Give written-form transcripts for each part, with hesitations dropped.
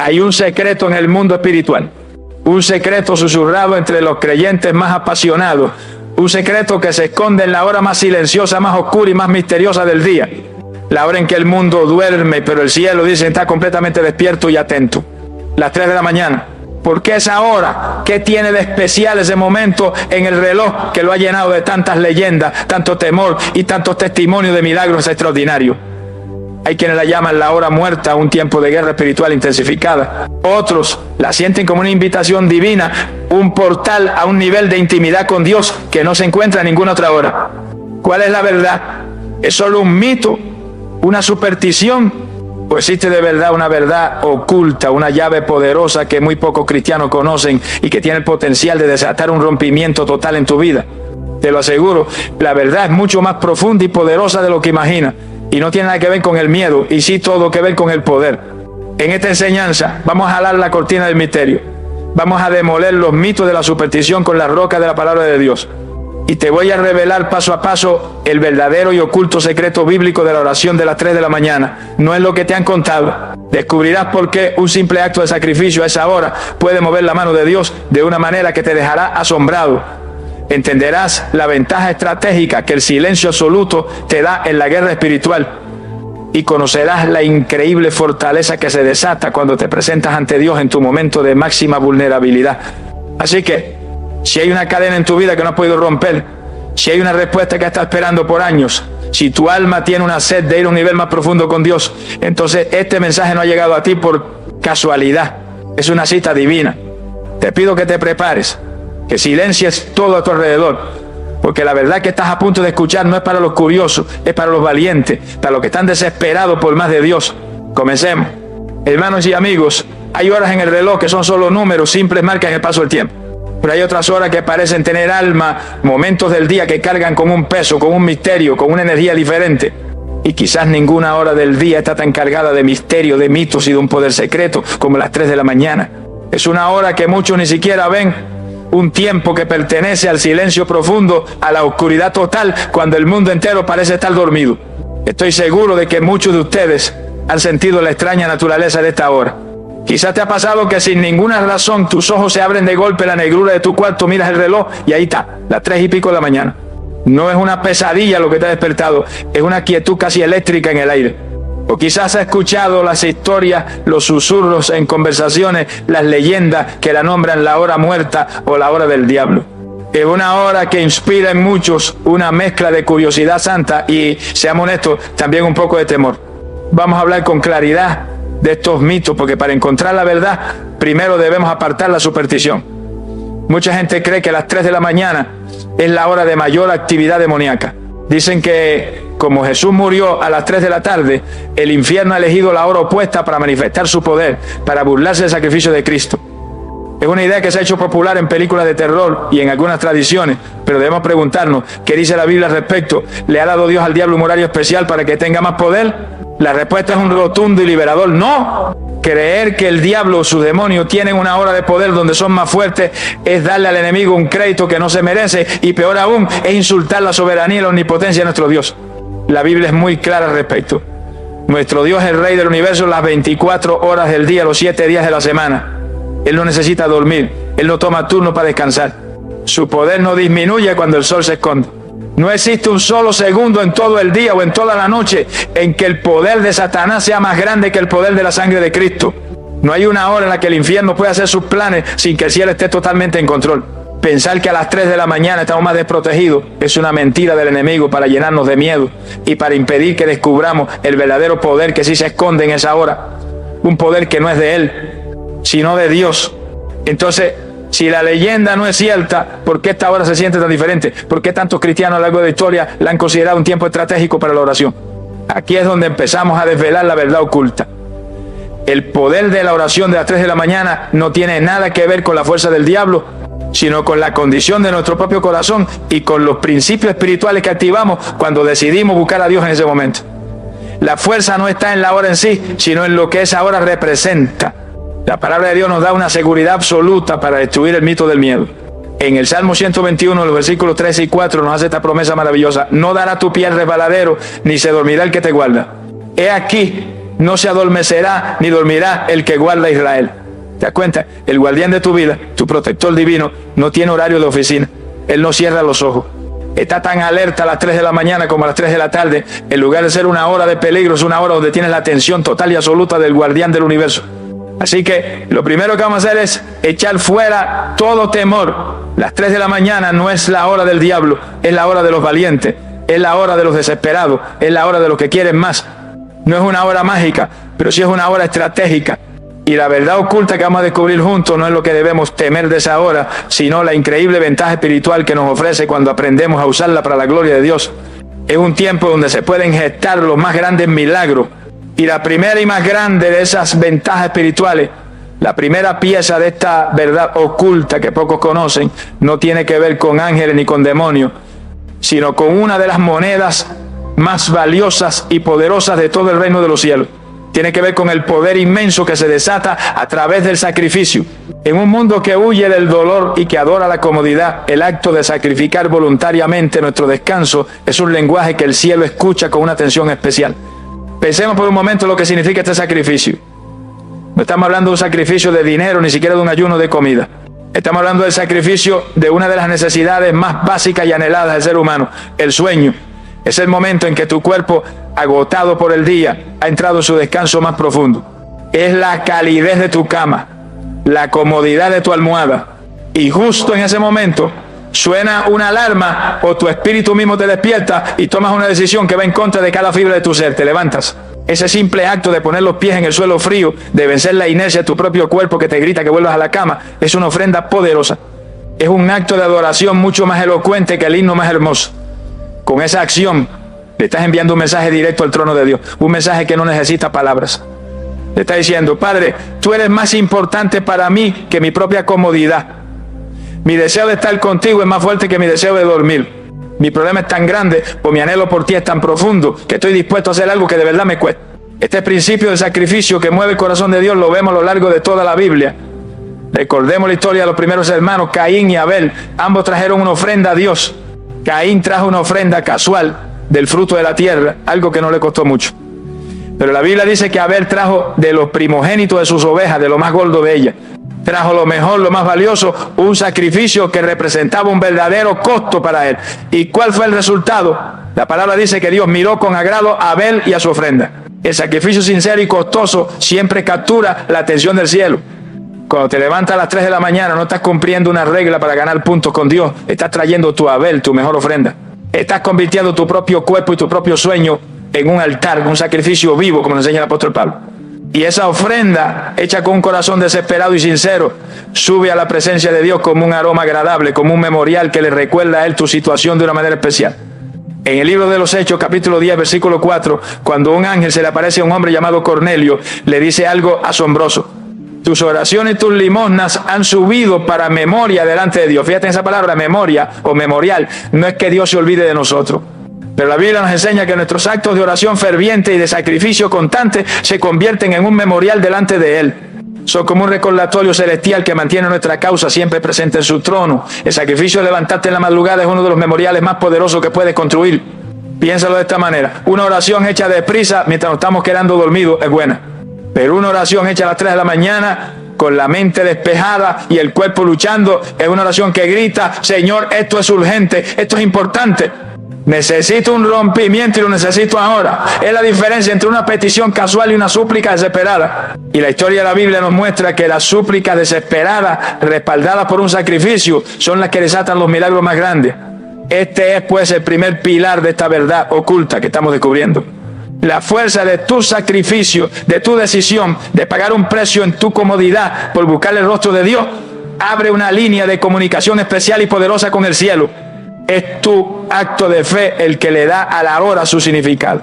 Hay un secreto en el mundo espiritual, un secreto susurrado entre los creyentes más apasionados, un secreto que se esconde en la hora más silenciosa, más oscura y más misteriosa del día, la hora en que el mundo duerme, pero el cielo, dicen, está completamente despierto y atento. Las 3 de la mañana. ¿Por qué esa hora? ¿Qué tiene de especial ese momento en el reloj que lo ha llenado de tantas leyendas, tanto temor y tantos testimonios de milagros extraordinarios? Hay quienes la llaman la hora muerta, un tiempo de guerra espiritual intensificada. Otros la sienten como una invitación divina, un portal a un nivel de intimidad con Dios que no se encuentra en ninguna otra hora. ¿Cuál es la verdad? ¿Es solo un mito, una superstición? ¿O existe de verdad una verdad oculta, una llave poderosa que muy pocos cristianos conocen y que tiene el potencial de desatar un rompimiento total en tu vida? Te lo aseguro, la verdad es mucho más profunda y poderosa de lo que imaginas. Y no tiene nada que ver con el miedo, y sí todo que ver con el poder. En esta enseñanza vamos a jalar la cortina del misterio. Vamos a demoler los mitos de la superstición con la roca de la palabra de Dios. Y te voy a revelar paso a paso el verdadero y oculto secreto bíblico de la oración de las 3 de la mañana. No es lo que te han contado. Descubrirás por qué un simple acto de sacrificio a esa hora puede mover la mano de Dios de una manera que te dejará asombrado. Entenderás la ventaja estratégica que el silencio absoluto te da en la guerra espiritual. Y conocerás la increíble fortaleza que se desata cuando te presentas ante Dios en tu momento de máxima vulnerabilidad. Así que, si hay una cadena en tu vida que no has podido romper, si hay una respuesta que estás esperando por años, si tu alma tiene una sed de ir a un nivel más profundo con Dios, entonces este mensaje no ha llegado a ti por casualidad. Es una cita divina. Te pido que te prepares, que silencies todo a tu alrededor, porque la verdad que estás a punto de escuchar no es para los curiosos, es para los valientes, para los que están desesperados por más de Dios. Comencemos. Hermanos y amigos, hay horas en el reloj que son solo números, simples marcas en el paso del tiempo. Pero hay otras horas que parecen tener alma, momentos del día que cargan con un peso, con un misterio, con una energía diferente. Y quizás ninguna hora del día está tan cargada de misterio, de mitos y de un poder secreto como las 3 de la mañana. Es una hora que muchos ni siquiera ven, un tiempo que pertenece al silencio profundo, a la oscuridad total, cuando el mundo entero parece estar dormido. Estoy seguro de que muchos de ustedes han sentido la extraña naturaleza de esta hora. Quizás te ha pasado que sin ninguna razón tus ojos se abren de golpe, la negrura de tu cuarto, miras el reloj y ahí está, las 3 y pico de la mañana. No es una pesadilla lo que te ha despertado, es una quietud casi eléctrica en el aire. O quizás has escuchado las historias, los susurros en conversaciones, las leyendas que la nombran la hora muerta o la hora del diablo. Es una hora que inspira en muchos una mezcla de curiosidad santa y, seamos honestos, también un poco de temor. Vamos a hablar con claridad de estos mitos, porque para encontrar la verdad, primero debemos apartar la superstición. Mucha gente cree que las 3 de la mañana es la hora de mayor actividad demoníaca. Dicen que como Jesús murió a las 3 de la tarde, el infierno ha elegido la hora opuesta para manifestar su poder, para burlarse del sacrificio de Cristo. Es una idea que se ha hecho popular en películas de terror y en algunas tradiciones, pero debemos preguntarnos, ¿qué dice la Biblia al respecto? ¿Le ha dado Dios al diablo un horario especial para que tenga más poder? La respuesta es un rotundo y liberador no. Creer que el diablo o sus demonios tienen una hora de poder donde son más fuertes es darle al enemigo un crédito que no se merece, y peor aún, es insultar la soberanía y la omnipotencia de nuestro Dios. La Biblia es muy clara al respecto. Nuestro Dios es el Rey del universo las 24 horas del día, los 7 días de la semana. Él no necesita dormir, Él no toma turno para descansar. Su poder no disminuye cuando el sol se esconde. No existe un solo segundo en todo el día o en toda la noche en que el poder de Satanás sea más grande que el poder de la sangre de Cristo. No hay una hora en la que el infierno pueda hacer sus planes sin que el cielo esté totalmente en control. Pensar que a las 3 de la mañana estamos más desprotegidos es una mentira del enemigo para llenarnos de miedo y para impedir que descubramos el verdadero poder que sí se esconde en esa hora. Un poder que no es de Él, sino de Dios. Entonces, si la leyenda no es cierta, ¿por qué esta hora se siente tan diferente? ¿Por qué tantos cristianos a lo largo de la historia la han considerado un tiempo estratégico para la oración? Aquí es donde empezamos a desvelar la verdad oculta. El poder de la oración de las 3 de la mañana no tiene nada que ver con la fuerza del diablo, sino con la condición de nuestro propio corazón y con los principios espirituales que activamos cuando decidimos buscar a Dios en ese momento. La fuerza no está en la hora en sí, sino en lo que esa hora representa. La palabra de Dios nos da una seguridad absoluta para destruir el mito del miedo. En el Salmo 121, los versículos 3 y 4 nos hace esta promesa maravillosa: no dará tu pie al resbaladero, ni se dormirá el que te guarda. He aquí no se adormecerá ni dormirá el que guarda a Israel. ¿Te das cuenta? El guardián de tu vida, tu protector divino, no tiene horario de oficina. Él no cierra los ojos. Está tan alerta a las 3 de la mañana como a las 3 de la tarde. En lugar de ser una hora de peligro, es una hora donde tienes la atención total y absoluta del guardián del universo. Así que lo primero que vamos a hacer es echar fuera todo temor. Las 3 de la mañana no es la hora del diablo, es la hora de los valientes, es la hora de los desesperados, es la hora de los que quieren más. No es una hora mágica, pero sí es una hora estratégica. Y la verdad oculta que vamos a descubrir juntos no es lo que debemos temer de esa hora, sino la increíble ventaja espiritual que nos ofrece cuando aprendemos a usarla para la gloria de Dios. Es un tiempo donde se pueden gestar los más grandes milagros. Y la primera y más grande de esas ventajas espirituales, la primera pieza de esta verdad oculta que pocos conocen, no tiene que ver con ángeles ni con demonios, sino con una de las monedas más valiosas y poderosas de todo el reino de los cielos. Tiene que ver con el poder inmenso que se desata a través del sacrificio. En un mundo que huye del dolor y que adora la comodidad, el acto de sacrificar voluntariamente nuestro descanso es un lenguaje que el cielo escucha con una atención especial. Pensemos por un momento lo que significa este sacrificio. No estamos hablando de un sacrificio de dinero, ni siquiera de un ayuno de comida. Estamos hablando del sacrificio de una de las necesidades más básicas y anheladas del ser humano, el sueño. Es el momento en que tu cuerpo, agotado por el día, ha entrado en su descanso más profundo. Es la calidez de tu cama, la comodidad de tu almohada. Y justo en ese momento suena una alarma o tu espíritu mismo te despierta y tomas una decisión que va en contra de cada fibra de tu ser. Te levantas. Ese simple acto de poner los pies en el suelo frío, de vencer la inercia de tu propio cuerpo que te grita que vuelvas a la cama, es una ofrenda poderosa. Es un acto de adoración mucho más elocuente que el himno más hermoso. Con esa acción le estás enviando un mensaje directo al trono de Dios, un mensaje que no necesita palabras. Le está diciendo: Padre, tú eres más importante para mí que mi propia comodidad. Mi deseo de estar contigo es más fuerte que mi deseo de dormir. Mi problema es tan grande, o mi anhelo por ti es tan profundo, que estoy dispuesto a hacer algo que de verdad me cueste. Este principio de sacrificio que mueve el corazón de Dios lo vemos a lo largo de toda la Biblia. Recordemos la historia de los primeros hermanos, Caín y Abel. Ambos trajeron una ofrenda a Dios. Caín trajo una ofrenda casual del fruto de la tierra, algo que no le costó mucho. Pero la Biblia dice que Abel trajo de los primogénitos de sus ovejas, de lo más gordo de ellas. Trajo lo mejor, lo más valioso, un sacrificio que representaba un verdadero costo para él. ¿Y cuál fue el resultado? La palabra dice que Dios miró con agrado a Abel y a su ofrenda. El sacrificio sincero y costoso siempre captura la atención del cielo. Cuando te levantas a las 3 de la mañana, no estás cumpliendo una regla para ganar puntos con Dios. Estás trayendo tu Abel, tu mejor ofrenda. Estás convirtiendo tu propio cuerpo y tu propio sueño en un altar, un sacrificio vivo, como nos enseña el apóstol Pablo. Y esa ofrenda, hecha con un corazón desesperado y sincero, sube a la presencia de Dios como un aroma agradable, como un memorial que le recuerda a él tu situación de una manera especial. En el libro de los Hechos, capítulo 10, versículo 4, cuando un ángel se le aparece a un hombre llamado Cornelio, le dice algo asombroso: tus oraciones y tus limosnas han subido para memoria delante de Dios. Fíjate en esa palabra, memoria o memorial. No es que Dios se olvide de nosotros. Pero la Biblia nos enseña que nuestros actos de oración ferviente y de sacrificio constante se convierten en un memorial delante de Él. Son como un recordatorio celestial que mantiene nuestra causa siempre presente en su trono. El sacrificio de levantarte en la madrugada es uno de los memoriales más poderosos que puedes construir. Piénsalo de esta manera: una oración hecha deprisa mientras nos estamos quedando dormidos es buena. Pero una oración hecha a las 3 de la mañana, con la mente despejada y el cuerpo luchando, es una oración que grita: Señor, esto es urgente, esto es importante. Necesito un rompimiento y lo necesito ahora. Es la diferencia entre una petición casual y una súplica desesperada. Y la historia de la Biblia nos muestra que las súplicas desesperadas, respaldadas por un sacrificio, son las que desatan los milagros más grandes. Este es pues el primer pilar de esta verdad oculta que estamos descubriendo. La fuerza de tu sacrificio, de tu decisión de pagar un precio en tu comodidad por buscar el rostro de Dios, abre una línea de comunicación especial y poderosa con el cielo. Es tu acto de fe el que le da a la hora su significado.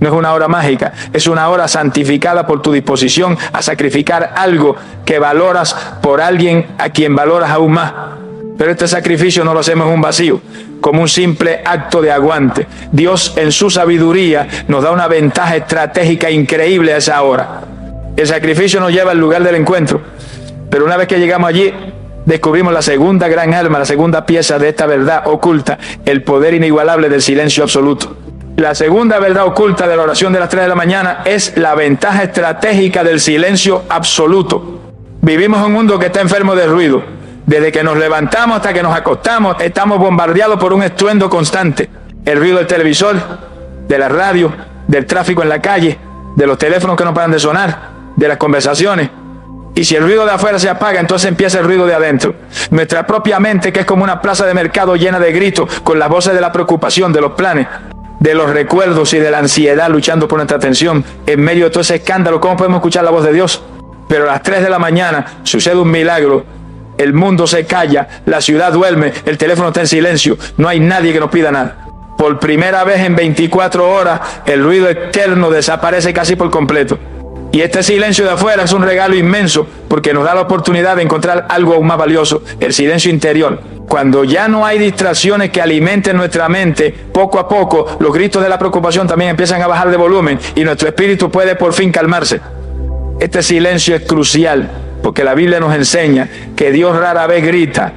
No es una hora mágica, es una hora santificada por tu disposición a sacrificar algo que valoras por alguien a quien valoras aún más. Pero este sacrificio no lo hacemos en un vacío, como un simple acto de aguante. Dios en su sabiduría nos da una ventaja estratégica increíble a esa hora. El sacrificio nos lleva al lugar del encuentro, pero una vez que llegamos allí, descubrimos la segunda gran arma, la segunda pieza de esta verdad oculta: el poder inigualable del silencio absoluto. La segunda verdad oculta de la oración de las 3 de la mañana es la ventaja estratégica del silencio absoluto. Vivimos en un mundo que está enfermo de ruido. Desde que nos levantamos hasta que nos acostamos, estamos bombardeados por un estruendo constante. El ruido del televisor, de la radio, del tráfico en la calle, de los teléfonos que no paran de sonar, de las conversaciones. Y si el ruido de afuera se apaga, entonces empieza el ruido de adentro. Nuestra propia mente, que es como una plaza de mercado llena de gritos, con las voces de la preocupación, de los planes, de los recuerdos y de la ansiedad luchando por nuestra atención. En medio de todo ese escándalo, ¿cómo podemos escuchar la voz de Dios? Pero a las 3 de la mañana sucede un milagro. El mundo se calla, la ciudad duerme, el teléfono está en silencio, no hay nadie que nos pida nada. Por primera vez en 24 horas, el ruido externo desaparece casi por completo. Y este silencio de afuera es un regalo inmenso, porque nos da la oportunidad de encontrar algo aún más valioso, el silencio interior. Cuando ya no hay distracciones que alimenten nuestra mente, poco a poco los gritos de la preocupación también empiezan a bajar de volumen y nuestro espíritu puede por fin calmarse. Este silencio es crucial, porque la Biblia nos enseña que Dios rara vez grita.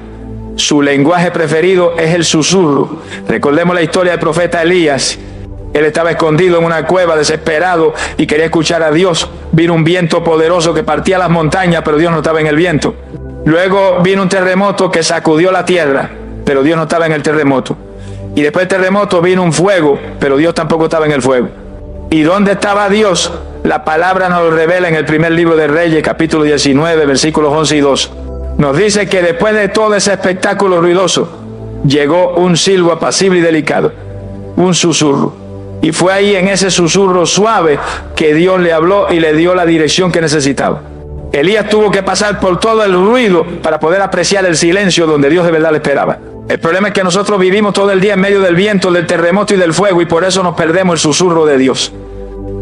Su lenguaje preferido es el susurro. Recordemos la historia del profeta Elías. Él estaba escondido en una cueva, desesperado, y quería escuchar a Dios. Vino un viento poderoso que partía las montañas, pero Dios no estaba en el viento. Luego vino un terremoto que sacudió la tierra, pero Dios no estaba en el terremoto. Y después del terremoto vino un fuego, pero Dios tampoco estaba en el fuego. ¿Y dónde estaba Dios? La palabra nos lo revela en el primer libro de Reyes, capítulo 19, versículos 11 y 12. Nos dice que después de todo ese espectáculo ruidoso, llegó un silbo apacible y delicado, un susurro. Y fue ahí, en ese susurro suave, que Dios le habló y le dio la dirección que necesitaba. Elías tuvo que pasar por todo el ruido para poder apreciar el silencio donde Dios de verdad le esperaba. El problema es que nosotros vivimos todo el día en medio del viento, del terremoto y del fuego, y por eso nos perdemos el susurro de Dios.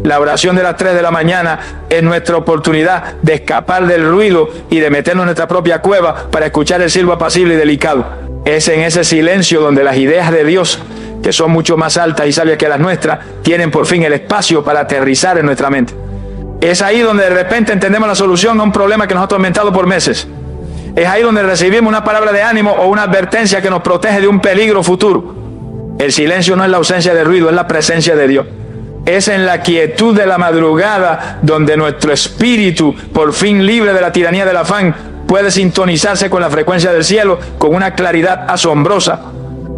La oración de las 3 de la mañana es nuestra oportunidad de escapar del ruido y de meternos en nuestra propia cueva para escuchar el silbo apacible y delicado. Es en ese silencio donde las ideas de Dios, que son mucho más altas y sabias que las nuestras, tienen por fin el espacio para aterrizar en nuestra mente. Es ahí donde de repente entendemos la solución a un problema que nos ha atormentado por meses. Es ahí donde recibimos una palabra de ánimo o una advertencia que nos protege de un peligro futuro. El silencio no es la ausencia de ruido, es la presencia de Dios. Es en la quietud de la madrugada donde nuestro espíritu, por fin libre de la tiranía del afán, puede sintonizarse con la frecuencia del cielo con una claridad asombrosa.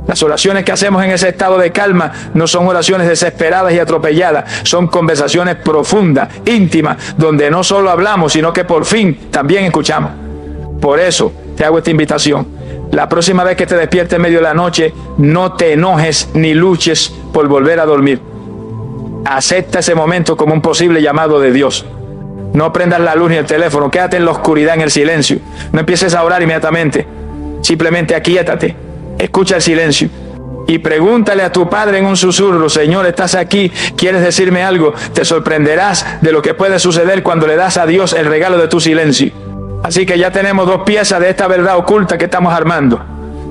Las oraciones que hacemos en ese estado de calma no son oraciones desesperadas y atropelladas, son conversaciones profundas, íntimas, donde no solo hablamos, sino que por fin también escuchamos. Por eso te hago esta invitación. La próxima vez que te despiertes en medio de la noche, no te enojes ni luches por volver a dormir. Acepta ese momento como un posible llamado de Dios. No prendas la luz ni el teléfono, quédate en la oscuridad, en el silencio. No empieces a orar inmediatamente. Simplemente aquíétate, escucha el silencio y pregúntale a tu Padre en un susurro: Señor, ¿estás aquí? ¿Quieres decirme algo? Te sorprenderás de lo que puede suceder cuando le das a Dios el regalo de tu silencio. Así que ya tenemos 2 piezas de esta verdad oculta que estamos armando.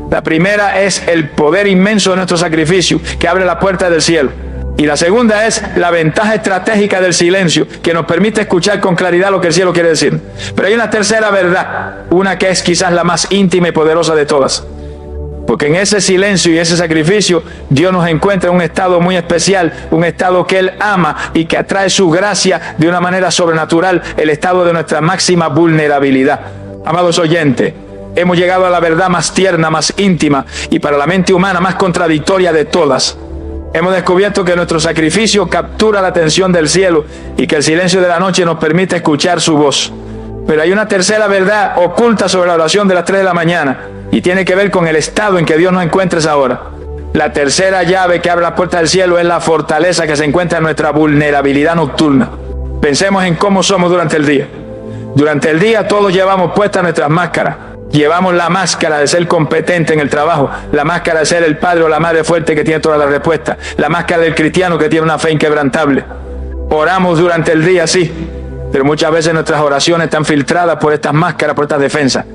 La primera es el poder inmenso de nuestro sacrificio, que abre la puerta del cielo. Y la segunda es la ventaja estratégica del silencio, que nos permite escuchar con claridad lo que el cielo quiere decir. Pero hay una tercera verdad, una que es quizás la más íntima y poderosa de todas. Porque en ese silencio y ese sacrificio, Dios nos encuentra en un estado muy especial, un estado que Él ama y que atrae su gracia de una manera sobrenatural, el estado de nuestra máxima vulnerabilidad. Amados oyentes, hemos llegado a la verdad más tierna, más íntima y para la mente humana más contradictoria de todas. Hemos descubierto que nuestro sacrificio captura la atención del cielo y que el silencio de la noche nos permite escuchar su voz. Pero hay una tercera verdad oculta sobre la oración de las 3 de la mañana y tiene que ver con el estado en que Dios nos encuentra ahora. La tercera llave que abre la puerta del cielo es la fortaleza que se encuentra en nuestra vulnerabilidad nocturna. Pensemos en cómo somos durante el día. Durante el día todos llevamos puestas nuestras máscaras. Llevamos la máscara de ser competente en el trabajo, la máscara de ser el padre o la madre fuerte que tiene todas las respuestas, la máscara del cristiano que tiene una fe inquebrantable. Oramos durante el día, sí, pero muchas veces nuestras oraciones están filtradas por estas máscaras, por estas defensas.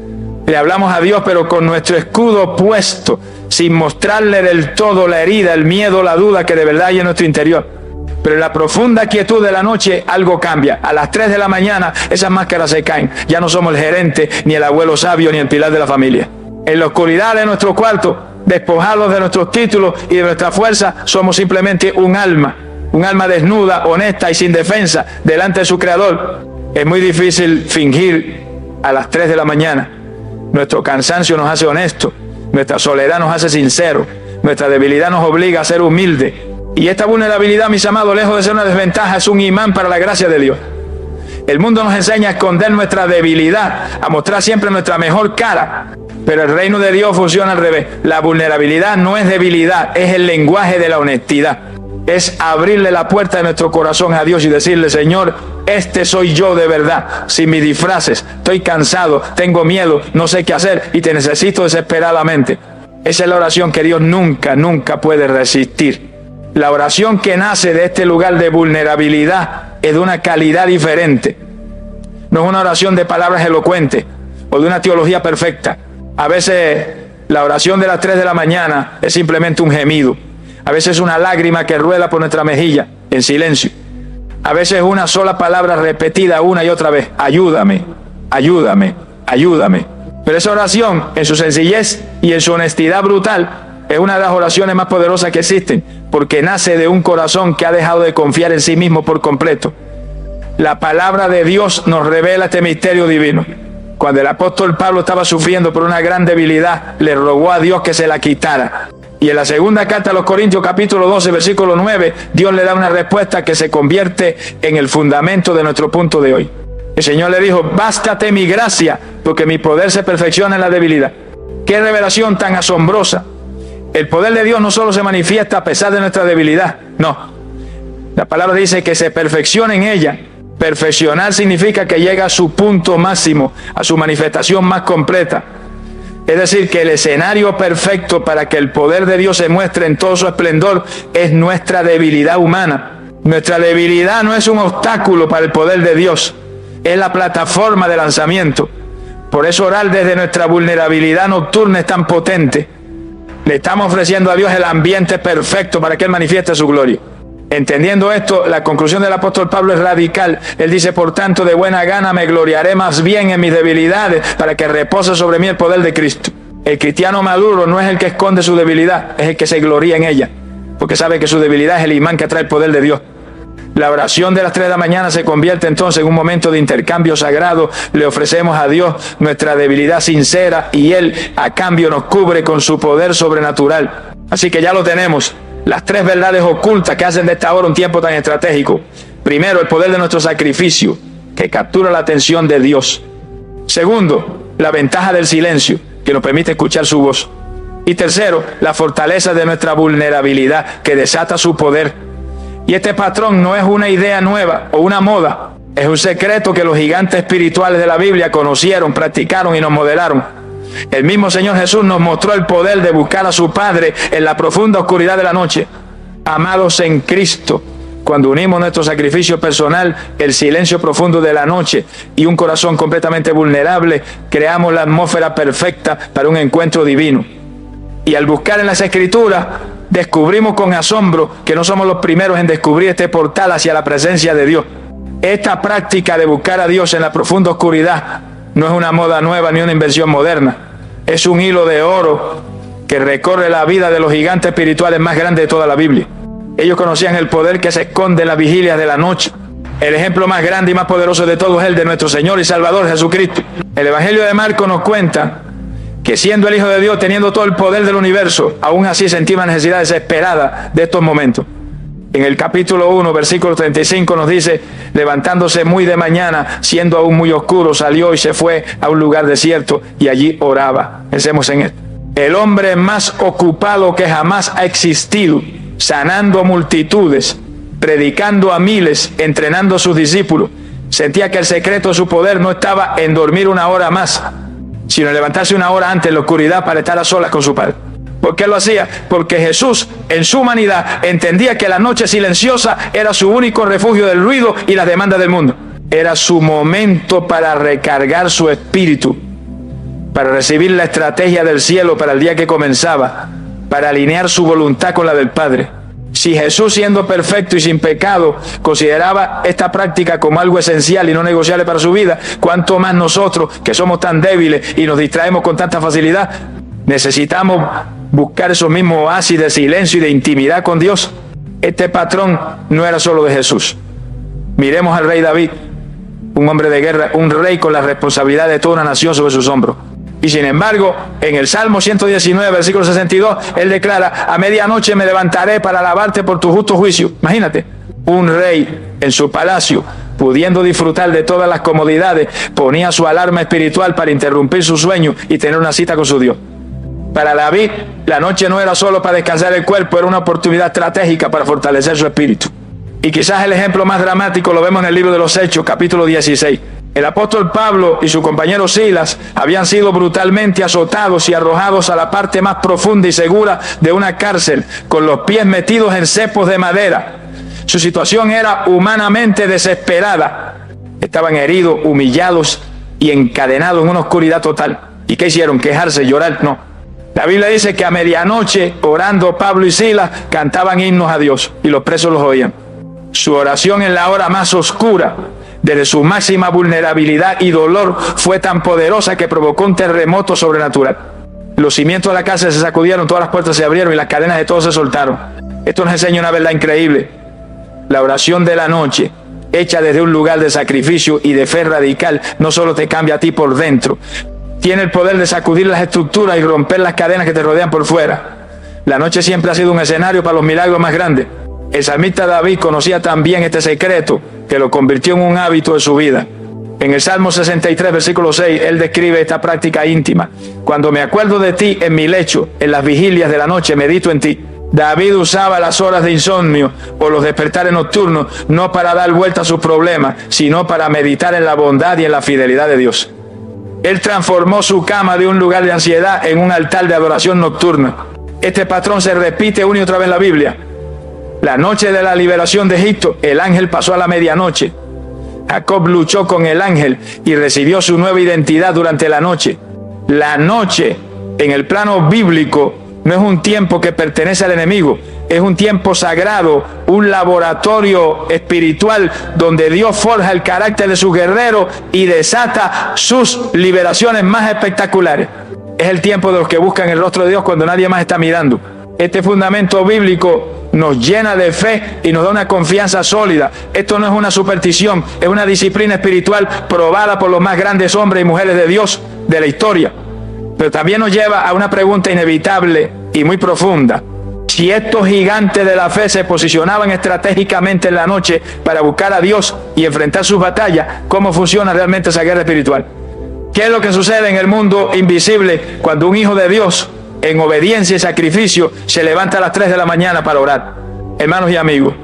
Le hablamos a Dios, pero con nuestro escudo puesto, sin mostrarle del todo la herida, el miedo, la duda que de verdad hay en nuestro interior. Pero en la profunda quietud de la noche algo cambia. A las 3 de la mañana esas máscaras se caen. Ya no somos el gerente, ni el abuelo sabio, ni el pilar de la familia. En la oscuridad de nuestro cuarto despojados de nuestros títulos y de nuestra fuerza, somos simplemente un alma desnuda, honesta y sin defensa delante de su Creador. Es muy difícil fingir a las 3 de la mañana. Nuestro cansancio nos hace honestos, nuestra soledad nos hace sinceros, nuestra debilidad nos obliga a ser humildes. Y esta vulnerabilidad, mis amados, lejos de ser una desventaja, es un imán para la gracia de Dios. El mundo nos enseña a esconder nuestra debilidad, a mostrar siempre nuestra mejor cara, pero el reino de Dios funciona al revés. La vulnerabilidad no es debilidad, es el lenguaje de la honestidad. Es abrirle la puerta de nuestro corazón a Dios y decirle: Señor, este soy yo de verdad, sin mis disfraces. Estoy cansado, tengo miedo, no sé qué hacer y te necesito desesperadamente. Esa es la oración que Dios nunca puede resistir. La oración que nace de este lugar de vulnerabilidad es de una calidad diferente. No es una oración de palabras elocuentes o de una teología perfecta. A veces la oración de las 3 de la mañana es simplemente un gemido. A veces es una lágrima que rueda por nuestra mejilla en silencio. A veces es una sola palabra repetida una y otra vez: ayúdame, ayúdame, ayúdame. Pero esa oración, en su sencillez y en su honestidad brutal, es una de las oraciones más poderosas que existen, porque nace de un corazón que ha dejado de confiar en sí mismo por completo. La palabra de Dios nos revela este misterio divino. Cuando el apóstol Pablo estaba sufriendo por una gran debilidad, le rogó a Dios que se la quitara. Y en la segunda carta a los Corintios, capítulo 12, versículo 9, Dios le da una respuesta que se convierte en el fundamento de nuestro punto de hoy. El Señor le dijo: bástate mi gracia, porque mi poder se perfecciona en la debilidad. ¡Qué revelación tan asombrosa! El poder de Dios no solo se manifiesta a pesar de nuestra debilidad, no. La palabra dice que se perfecciona en ella. Perfeccionar significa que llega a su punto máximo, a su manifestación más completa. Es decir, que el escenario perfecto para que el poder de Dios se muestre en todo su esplendor es nuestra debilidad humana. Nuestra debilidad no es un obstáculo para el poder de Dios, es la plataforma de lanzamiento. Por eso orar desde nuestra vulnerabilidad nocturna es tan potente. Le estamos ofreciendo a Dios el ambiente perfecto para que Él manifieste su gloria. Entendiendo esto, la conclusión del apóstol Pablo es radical. Él dice: por tanto, de buena gana me gloriaré más bien en mis debilidades, para que repose sobre mí el poder de Cristo. El cristiano maduro no es el que esconde su debilidad, es el que se gloría en ella, porque sabe que su debilidad es el imán que atrae el poder de Dios. La oración de las 3 de la mañana se convierte entonces en un momento de intercambio sagrado. Le ofrecemos a Dios nuestra debilidad sincera y Él a cambio nos cubre con su poder sobrenatural. Así que ya lo tenemos. Las 3 verdades ocultas que hacen de esta hora un tiempo tan estratégico. Primero, el poder de nuestro sacrificio, que captura la atención de Dios. Segundo, la ventaja del silencio, que nos permite escuchar su voz. Y tercero, la fortaleza de nuestra vulnerabilidad, que desata su poder. Y este patrón no es una idea nueva o una moda, es un secreto que los gigantes espirituales de la Biblia conocieron, practicaron y nos modelaron. El mismo Señor Jesús nos mostró el poder de buscar a su Padre en la profunda oscuridad de la noche. Amados en Cristo, cuando unimos nuestro sacrificio personal, el silencio profundo de la noche y un corazón completamente vulnerable, creamos la atmósfera perfecta para un encuentro divino. Y al buscar en las Escrituras, descubrimos con asombro que no somos los primeros en descubrir este portal hacia la presencia de Dios. Esta práctica de buscar a Dios en la profunda oscuridad no es una moda nueva ni una invención moderna. Es un hilo de oro que recorre la vida de los gigantes espirituales más grandes de toda la Biblia. Ellos conocían el poder que se esconde en las vigilias de la noche. El ejemplo más grande y más poderoso de todos es el de nuestro Señor y Salvador Jesucristo. El Evangelio de Marcos nos cuenta que siendo el Hijo de Dios, teniendo todo el poder del universo, aún así sentía una necesidad desesperada de estos momentos. En el capítulo 1, versículo 35 nos dice: levantándose muy de mañana, siendo aún muy oscuro, salió y se fue a un lugar desierto y allí oraba. Pensemos en esto. El hombre más ocupado que jamás ha existido, sanando multitudes, predicando a miles, entrenando a sus discípulos, sentía que el secreto de su poder no estaba en dormir una hora más, sino en levantarse una hora antes en la oscuridad para estar a solas con su Padre. ¿Por qué lo hacía? Porque Jesús, en su humanidad, entendía que la noche silenciosa era su único refugio del ruido y las demandas del mundo. Era su momento para recargar su espíritu, para recibir la estrategia del cielo para el día que comenzaba, para alinear su voluntad con la del Padre. Si Jesús, siendo perfecto y sin pecado, consideraba esta práctica como algo esencial y no negociable para su vida, ¿cuánto más nosotros, que somos tan débiles y nos distraemos con tanta facilidad? Necesitamos buscar esos mismos oasis de silencio y de intimidad con Dios. Este patrón no era solo de Jesús. Miremos al rey David, un hombre de guerra, un rey con la responsabilidad de toda una nación sobre sus hombros. Y sin embargo, en el Salmo 119, versículo 62, él declara: a medianoche me levantaré para alabarte por tu justo juicio. Imagínate, un rey en su palacio, pudiendo disfrutar de todas las comodidades, ponía su alarma espiritual para interrumpir su sueño y tener una cita con su Dios. Para David, la noche no era solo para descansar el cuerpo, era una oportunidad estratégica para fortalecer su espíritu. Y quizás el ejemplo más dramático lo vemos en el libro de los Hechos, capítulo 16. El apóstol Pablo y su compañero Silas habían sido brutalmente azotados y arrojados a la parte más profunda y segura de una cárcel, con los pies metidos en cepos de madera. Su situación era humanamente desesperada. Estaban heridos, humillados y encadenados en una oscuridad total. ¿Y qué hicieron? ¿Quejarse, llorar? No. La Biblia dice que a medianoche, orando, Pablo y Silas cantaban himnos a Dios y los presos los oían. Su oración en la hora más oscura, desde su máxima vulnerabilidad y dolor, fue tan poderosa que provocó un terremoto sobrenatural. Los cimientos de la cárcel se sacudieron, todas las puertas se abrieron y las cadenas de todos se soltaron. Esto nos enseña una verdad increíble. La oración de la noche, hecha desde un lugar de sacrificio y de fe radical, no solo te cambia a ti por dentro, tiene el poder de sacudir las estructuras y romper las cadenas que te rodean por fuera. La noche siempre ha sido un escenario para los milagros más grandes. El salmista David conocía también este secreto, que lo convirtió en un hábito de su vida. En el Salmo 63, versículo 6, él describe esta práctica íntima. Cuando me acuerdo de ti en mi lecho, en las vigilias de la noche, medito en ti. David usaba las horas de insomnio o los despertares nocturnos no para dar vuelta a sus problemas, sino para meditar en la bondad y en la fidelidad de Dios. Él transformó su cama de un lugar de ansiedad en un altar de adoración nocturna. Este patrón se repite una y otra vez en la Biblia. La noche de la liberación de Egipto, el ángel pasó a la medianoche. Jacob luchó con el ángel y recibió su nueva identidad durante la noche. La noche, en el plano bíblico, no es un tiempo que pertenece al enemigo, es un tiempo sagrado, un laboratorio espiritual donde Dios forja el carácter de sus guerreros y desata sus liberaciones más espectaculares. Es el tiempo de los que buscan el rostro de Dios cuando nadie más está mirando. Este fundamento bíblico nos llena de fe y nos da una confianza sólida. Esto no es una superstición, es una disciplina espiritual probada por los más grandes hombres y mujeres de Dios de la historia. Pero también nos lleva a una pregunta inevitable y muy profunda. Si estos gigantes de la fe se posicionaban estratégicamente en la noche para buscar a Dios y enfrentar sus batallas, ¿cómo funciona realmente esa guerra espiritual? ¿Qué es lo que sucede en el mundo invisible cuando un hijo de Dios, en obediencia y sacrificio, se levanta a las 3 de la mañana para orar? Hermanos y amigos,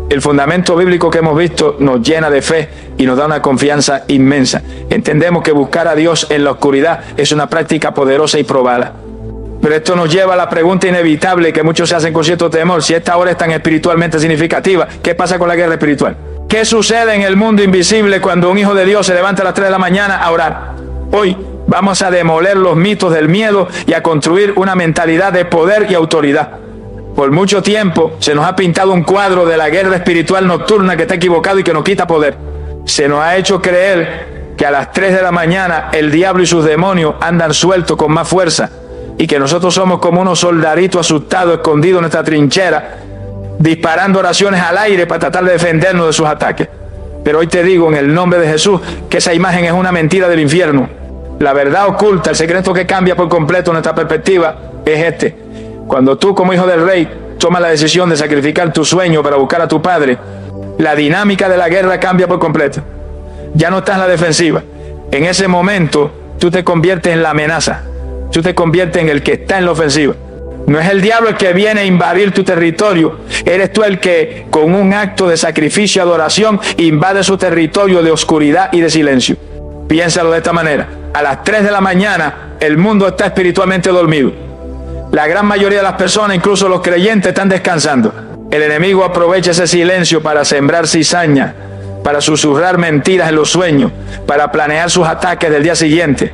el fundamento bíblico que hemos visto nos llena de fe y nos da una confianza inmensa. Entendemos que buscar a Dios en la oscuridad es una práctica poderosa y probada. Pero esto nos lleva a la pregunta inevitable que muchos se hacen con cierto temor. Si esta hora es tan espiritualmente significativa, ¿qué pasa con la guerra espiritual? ¿Qué sucede en el mundo invisible cuando un hijo de Dios se levanta a las 3 de la mañana a orar? Hoy vamos a demoler los mitos del miedo y a construir una mentalidad de poder y autoridad. Por mucho tiempo se nos ha pintado un cuadro de la guerra espiritual nocturna que está equivocado y que nos quita poder. Se nos ha hecho creer que a las 3 de la mañana el diablo y sus demonios andan sueltos con más fuerza y que nosotros somos como unos soldaditos asustados escondidos en nuestra trinchera, disparando oraciones al aire para tratar de defendernos de sus ataques. Pero hoy te digo en el nombre de Jesús que esa imagen es una mentira del infierno. La verdad oculta, el secreto que cambia por completo nuestra perspectiva es este. Cuando tú como hijo del rey tomas la decisión de sacrificar tu sueño para buscar a tu padre, la dinámica de la guerra cambia por completo. Ya no estás en la defensiva. En ese momento tú te conviertes en la amenaza. Tú te conviertes en el que está en la ofensiva. No es el diablo el que viene a invadir tu territorio. Eres tú el que con un acto de sacrificio y adoración invade su territorio de oscuridad y de silencio. Piénsalo de esta manera. A las 3 de la mañana el mundo está espiritualmente dormido. La gran mayoría de las personas, incluso los creyentes, están descansando. El enemigo aprovecha ese silencio para sembrar cizaña, para susurrar mentiras en los sueños, para planear sus ataques del día siguiente.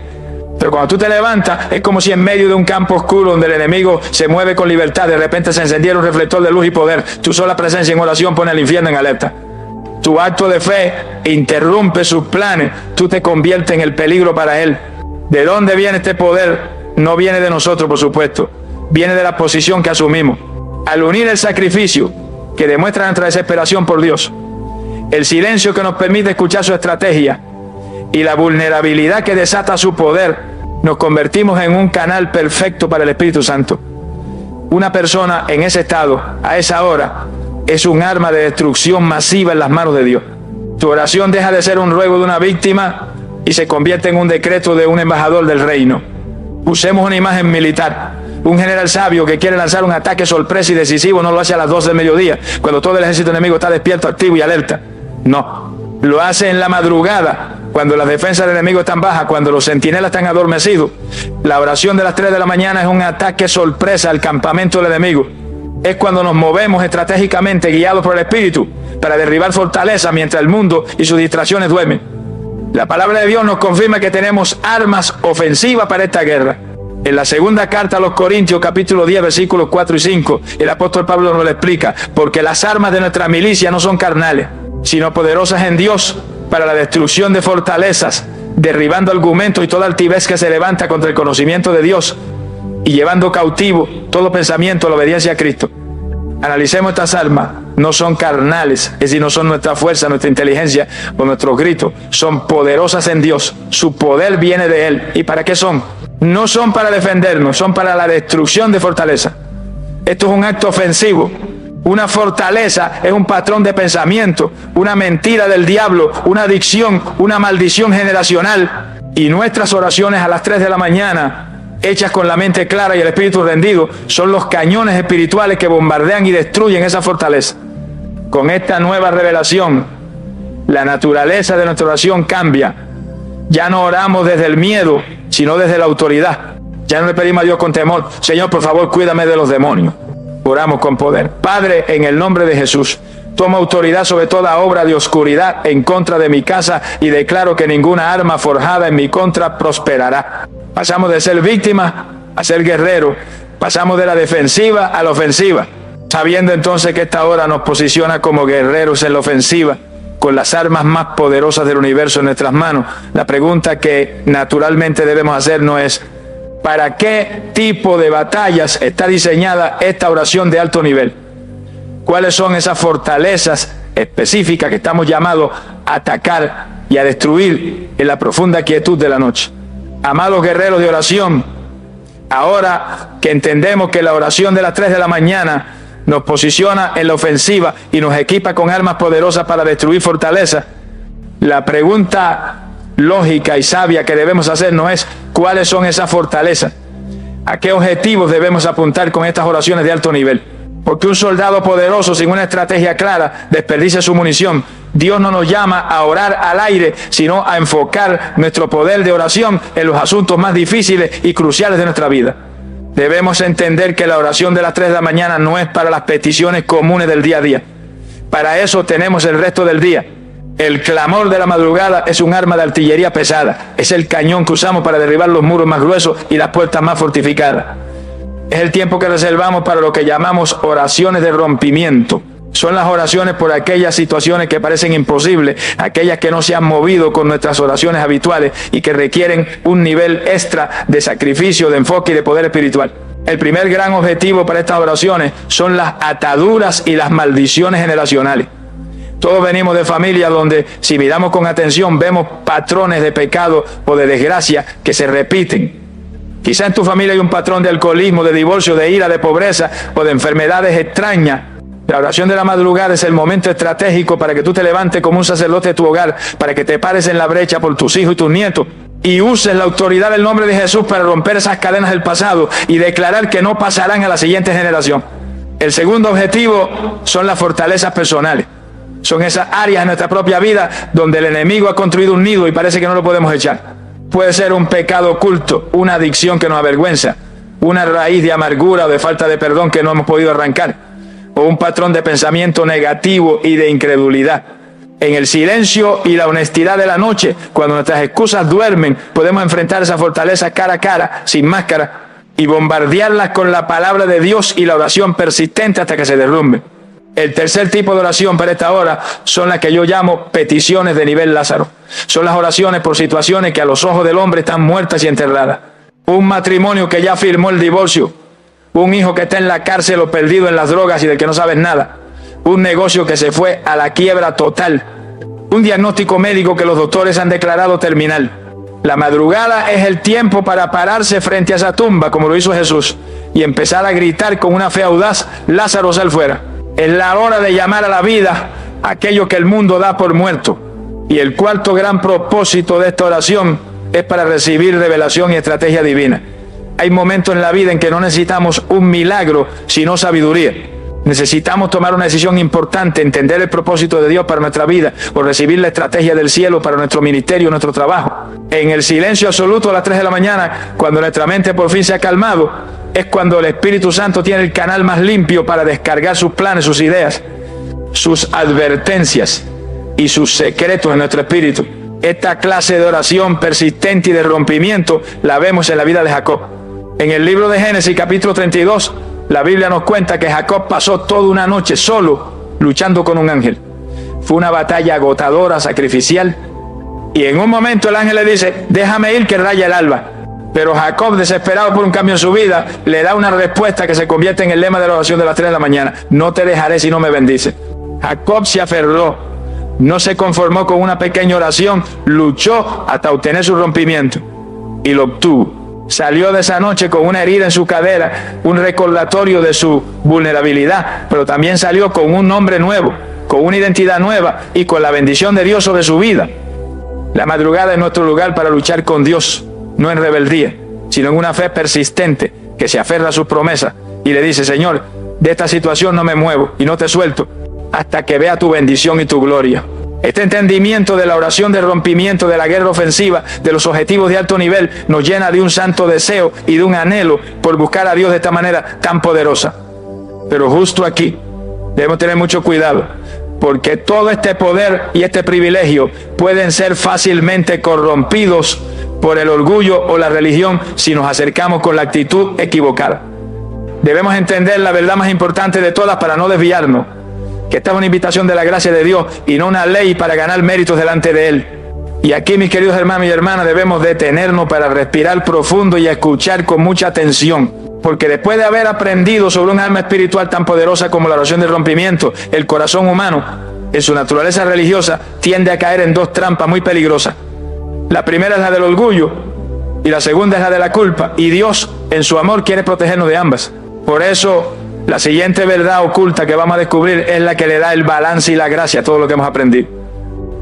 Pero cuando tú te levantas, es como si en medio de un campo oscuro donde el enemigo se mueve con libertad, de repente se encendiera un reflector de luz y poder. Tu sola presencia en oración pone al infierno en alerta. Tu acto de fe interrumpe sus planes. Tú te conviertes en el peligro para él. ¿De dónde viene este poder? No viene de nosotros, por supuesto. viene de la posición que asumimos. Al unir el sacrificio que demuestra nuestra desesperación por Dios, el silencio que nos permite escuchar su estrategia y la vulnerabilidad que desata su poder, nos convertimos en un canal perfecto para el Espíritu Santo. Una persona en ese estado, a esa hora, es un arma de destrucción masiva en las manos de Dios. Tu oración deja de ser un ruego de una víctima y se convierte en un decreto de un embajador del reino. Usemos una imagen militar. Un general sabio que quiere lanzar un ataque sorpresa y decisivo no lo hace a las 12 del mediodía, cuando todo el ejército enemigo está despierto, activo y alerta. No, lo hace en la madrugada, cuando las defensas del enemigo están bajas, cuando los centinelas están adormecidos. La oración de las 3 de la mañana es un ataque sorpresa al campamento del enemigo. Es cuando nos movemos estratégicamente, guiados por el Espíritu, para derribar fortalezas mientras el mundo y sus distracciones duermen. La palabra de Dios nos confirma que tenemos armas ofensivas para esta guerra. En la segunda carta a los Corintios, capítulo 10, versículos 4 y 5, el apóstol Pablo nos lo explica, porque las armas de nuestra milicia no son carnales, sino poderosas en Dios para la destrucción de fortalezas, derribando argumentos y toda altivez que se levanta contra el conocimiento de Dios y llevando cautivo todo pensamiento a la obediencia a Cristo. Analicemos estas armas, no son carnales, es decir, no son nuestra fuerza, nuestra inteligencia o nuestros gritos, son poderosas en Dios, su poder viene de Él. ¿Y para qué son? No son para defendernos, son para la destrucción de fortaleza. Esto es un acto ofensivo. Una fortaleza es un patrón de pensamiento, una mentira del diablo, una adicción, una maldición generacional. Y nuestras oraciones a las 3 de la mañana, hechas con la mente clara y el espíritu rendido, son los cañones espirituales que bombardean y destruyen esa fortaleza. Con esta nueva revelación, la naturaleza de nuestra oración cambia. Ya no oramos desde el miedo, sino desde la autoridad. Ya no le pedimos a Dios con temor: Señor, por favor, cuídame de los demonios. Oramos con poder. Padre, en el nombre de Jesús, tomo autoridad sobre toda obra de oscuridad en contra de mi casa y declaro que ninguna arma forjada en mi contra prosperará. Pasamos de ser víctimas a ser guerreros. Pasamos de la defensiva a la ofensiva, sabiendo entonces que esta hora nos posiciona como guerreros en la ofensiva, con las armas más poderosas del universo en nuestras manos. La pregunta que naturalmente debemos hacernos es: ¿para qué tipo de batallas está diseñada esta oración de alto nivel? ¿Cuáles son esas fortalezas específicas que estamos llamados a atacar y a destruir en la profunda quietud de la noche? Amados guerreros de oración, ahora que entendemos que la oración de las 3 de la mañana nos posiciona en la ofensiva y nos equipa con armas poderosas para destruir fortalezas, la pregunta lógica y sabia que debemos hacernos es: ¿cuáles son esas fortalezas? ¿A qué objetivos debemos apuntar con estas oraciones de alto nivel? Porque un soldado poderoso sin una estrategia clara desperdicia su munición. Dios no nos llama a orar al aire, sino a enfocar nuestro poder de oración en los asuntos más difíciles y cruciales de nuestra vida. Debemos entender que la oración de las 3 de la mañana no es para las peticiones comunes del día a día. Para eso tenemos el resto del día. El clamor de la madrugada es un arma de artillería pesada. Es el cañón que usamos para derribar los muros más gruesos y las puertas más fortificadas. Es el tiempo que reservamos para lo que llamamos oraciones de rompimiento. Son las oraciones por aquellas situaciones que parecen imposibles, aquellas que no se han movido con nuestras oraciones habituales y que requieren un nivel extra de sacrificio, de enfoque y de poder espiritual. El primer gran objetivo para estas oraciones son las ataduras y las maldiciones generacionales. Todos venimos de familias donde, si miramos con atención, vemos patrones de pecado o de desgracia que se repiten. Quizá en tu familia hay un patrón de alcoholismo, de divorcio, de ira, de pobreza o de enfermedades extrañas. La oración de la madrugada es el momento estratégico para que tú te levantes como un sacerdote de tu hogar, para que te pares en la brecha por tus hijos y tus nietos y uses la autoridad del nombre de Jesús para romper esas cadenas del pasado y declarar que no pasarán a la siguiente generación. El segundo objetivo son las fortalezas personales. Son esas áreas en nuestra propia vida donde el enemigo ha construido un nido y parece que no lo podemos echar. Puede ser un pecado oculto, una adicción que nos avergüenza, una raíz de amargura o de falta de perdón que no hemos podido arrancar, o un patrón de pensamiento negativo y de incredulidad. En el silencio y la honestidad de la noche, cuando nuestras excusas duermen, podemos enfrentar esa fortaleza cara a cara, sin máscara, y bombardearlas con la palabra de Dios y la oración persistente hasta que se derrumbe. El tercer tipo de oración para esta hora son las que yo llamo peticiones de nivel Lázaro. Son las oraciones por situaciones que a los ojos del hombre están muertas y enterradas. Un matrimonio que ya firmó el divorcio, Un hijo que está en la cárcel o perdido en las drogas y del que no sabes nada. Un negocio que se fue a la quiebra total. Un diagnóstico médico que los doctores han declarado terminal. La madrugada es el tiempo para pararse frente a esa tumba, como lo hizo Jesús, y empezar a gritar con una fe audaz: Lázaro, sal fuera. Es la hora de llamar a la vida aquello que el mundo da por muerto. Y el cuarto gran propósito de esta oración es para recibir revelación y estrategia divina. Hay momentos en la vida en que no necesitamos un milagro, sino sabiduría. Necesitamos tomar una decisión importante, entender el propósito de Dios para nuestra vida, o recibir la estrategia del cielo para nuestro ministerio, nuestro trabajo. En el silencio absoluto a las 3 de la mañana, cuando nuestra mente por fin se ha calmado, es cuando el Espíritu Santo tiene el canal más limpio para descargar sus planes, sus ideas, sus advertencias y sus secretos en nuestro espíritu. Esta clase de oración persistente y de rompimiento la vemos en la vida de Jacob. En el libro de Génesis, capítulo 32, la Biblia nos cuenta que Jacob pasó toda una noche solo luchando con un ángel. Fue una batalla agotadora, sacrificial, y en un momento el ángel le dice: déjame ir que raya el alba. Pero Jacob, desesperado por un cambio en su vida, le da una respuesta que se convierte en el lema de la oración de las 3 de la mañana: no te dejaré si no me bendices. Jacob se aferró, no se conformó con una pequeña oración, luchó hasta obtener su rompimiento y lo obtuvo. Salió de esa noche con una herida en su cadera, un recordatorio de su vulnerabilidad, pero también salió con un nombre nuevo, con una identidad nueva y con la bendición de Dios sobre su vida. La madrugada es nuestro lugar para luchar con Dios, no en rebeldía, sino en una fe persistente que se aferra a sus promesas y le dice: Señor, de esta situación no me muevo y no te suelto hasta que vea tu bendición y tu gloria. Este entendimiento de la oración de rompimiento, de la guerra ofensiva, de los objetivos de alto nivel, nos llena de un santo deseo y de un anhelo por buscar a Dios de esta manera tan poderosa. Pero justo aquí debemos tener mucho cuidado, porque todo este poder y este privilegio pueden ser fácilmente corrompidos por el orgullo o la religión si nos acercamos con la actitud equivocada. Debemos entender la verdad más importante de todas para no desviarnos, que esta es una invitación de la gracia de Dios y no una ley para ganar méritos delante de Él. Y aquí, mis queridos hermanos y hermanas, debemos detenernos para respirar profundo y escuchar con mucha atención, porque después de haber aprendido sobre un alma espiritual tan poderosa como la oración del rompimiento, el corazón humano, en su naturaleza religiosa, tiende a caer en dos trampas muy peligrosas. La primera es la del orgullo y la segunda es la de la culpa, y Dios en su amor quiere protegernos de ambas. Por eso, la siguiente verdad oculta que vamos a descubrir es la que le da el balance y la gracia a todo lo que hemos aprendido.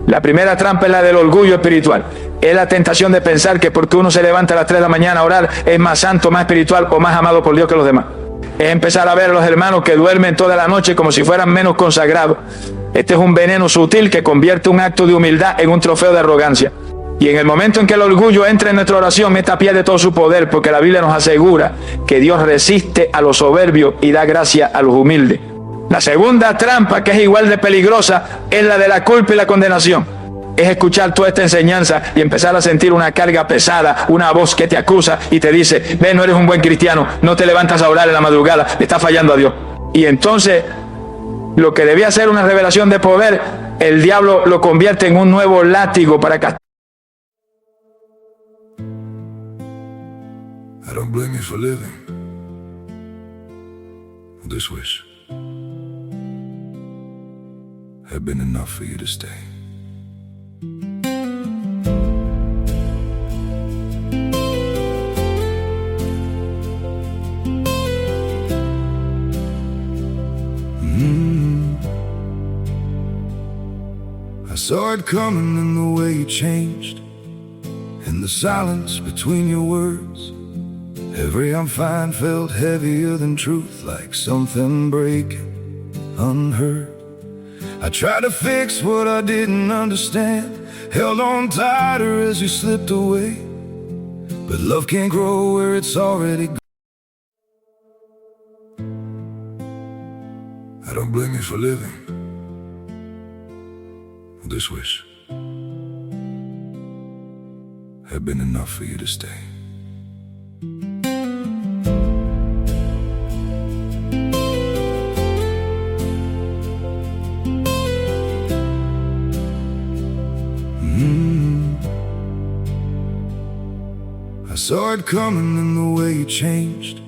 La primera trampa es la del orgullo espiritual. Es la tentación de pensar que porque uno se levanta a las 3 de la mañana a orar es más santo, más espiritual o más amado por Dios que los demás. Es empezar a ver a los hermanos que duermen toda la noche como si fueran menos consagrados. Este es un veneno sutil que convierte un acto de humildad en un trofeo de arrogancia. Y en el momento en que el orgullo entra en nuestra oración, esta pierde todo su poder, porque la Biblia nos asegura que Dios resiste a los soberbios y da gracia a los humildes. La segunda trampa, que es igual de peligrosa, es la de la culpa y la condenación. Es escuchar toda esta enseñanza y empezar a sentir una carga pesada, una voz que te acusa y te dice: ve, no eres un buen cristiano, no te levantas a orar en la madrugada, le estás fallando a Dios. Y entonces, lo que debía ser una revelación de poder, el diablo lo convierte en un nuevo látigo para castigar. I don't blame you for living this wish had been enough for you to stay. I saw it coming in the way you changed, in the silence between your words. Every I'm fine felt heavier than truth, like something breaking unheard. I tried to fix what I didn't understand, held on tighter as you slipped away. But love can't grow where it's already gone. I don't blame you for living this wish had been enough for you to stay. I saw it coming in the way you changed,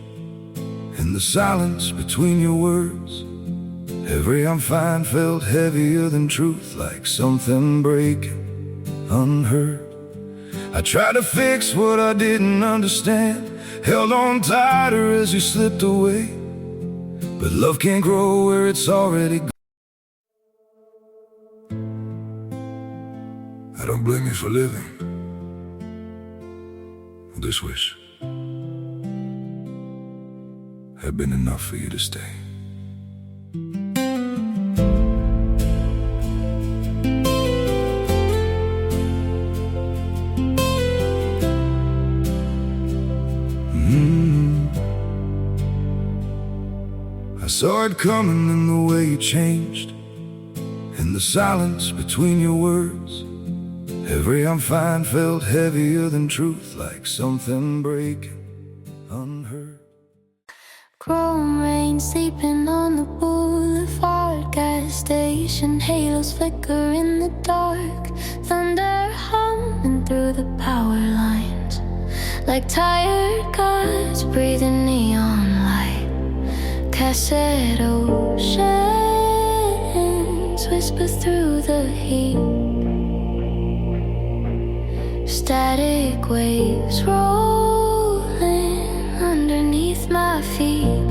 in the silence between your words. Every I'm fine felt heavier than truth, like something breaking unheard. I tried to fix what I didn't understand, held on tighter as you slipped away. But love can't grow where it's already gone. I don't blame you for living with this wish. Had been enough for you to stay. I saw it coming in the way you changed, in the silence between your words. Every I'm fine felt heavier than truth, like something breaking unheard. Chrome rain sleeping on the boulevard, gas station halos flicker in the dark. Thunder humming through the power lines, like tired gods breathing neon light. Cassette oceans whisper through the heat. Static waves rolling underneath my feet.